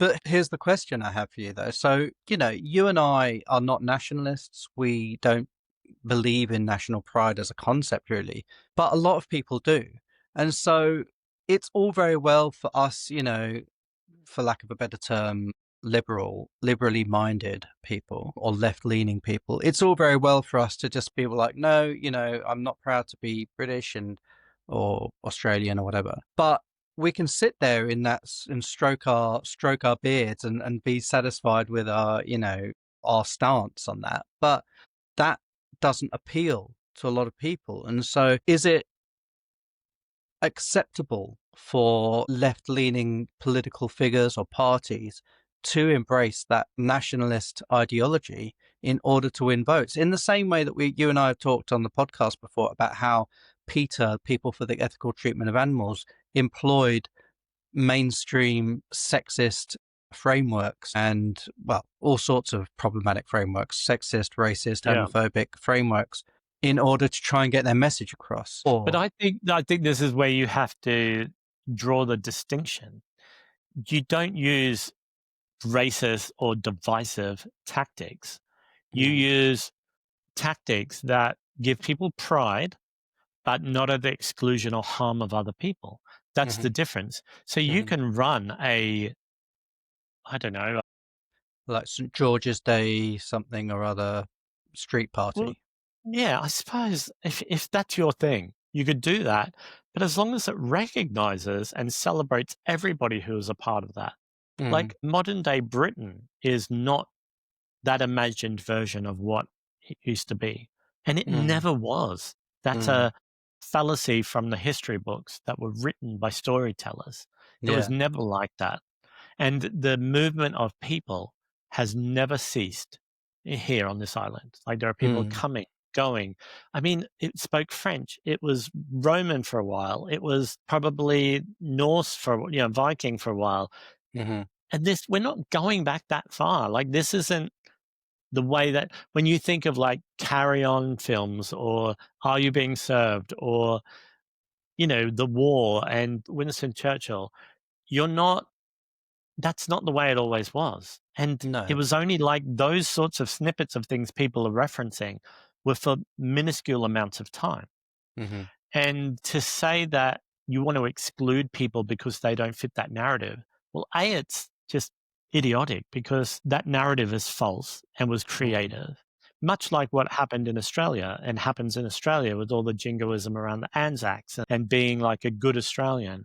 But here's the question I have for you, though. So, you and I are not nationalists. We don't believe in national pride as a concept, really, but a lot of people do. And so it's all very well for us, for lack of a better term, liberally minded people or left leaning people. It's all very well for us to just be like, no, I'm not proud to be British or Australian or whatever. But we can sit there in that and stroke our beards and be satisfied with our stance on that. But that doesn't appeal to a lot of people. And so is it acceptable for left leaning political figures or parties to embrace that nationalist ideology in order to win votes? In the same way that you and I have talked on the podcast before about how PETA, People for the Ethical Treatment of Animals, employed mainstream sexist frameworks and, well, all sorts of problematic frameworks, sexist, racist, Yeah. homophobic frameworks, in order to try and get their message across. But I think this is where you have to draw the distinction. You don't use racist or divisive tactics. You use tactics that give people pride, but not at the exclusion or harm of other people. That's the difference. So you can run I don't know. Like St. George's Day something or other street Well, party. yeah, I suppose if that's your thing, you could do that. But as long as it recognizes and celebrates everybody who is a part of that. Like modern day Britain is not that imagined version of what it used to be. And it never was. That's a fallacy from the history books that were written by storytellers. It was Yeah. never like that. And the movement of people has never ceased here on this island. Like there are people coming, going. I mean, it spoke French. It was Roman for a while. It was probably Norse Viking for a while. And we're not going back that far. Like this isn't the way that when you think of like Carry On films or Are You Being Served or, The War and Winston Churchill, that's not the way it always was. And it No. was only like those sorts of snippets of things people are referencing were for minuscule amounts of time. And to say that you want to exclude people because they don't fit that narrative, well, it's just idiotic because that narrative is false and was creative. Much like what happened in Australia and happens in Australia with all the jingoism around the Anzacs and being like a good Australian.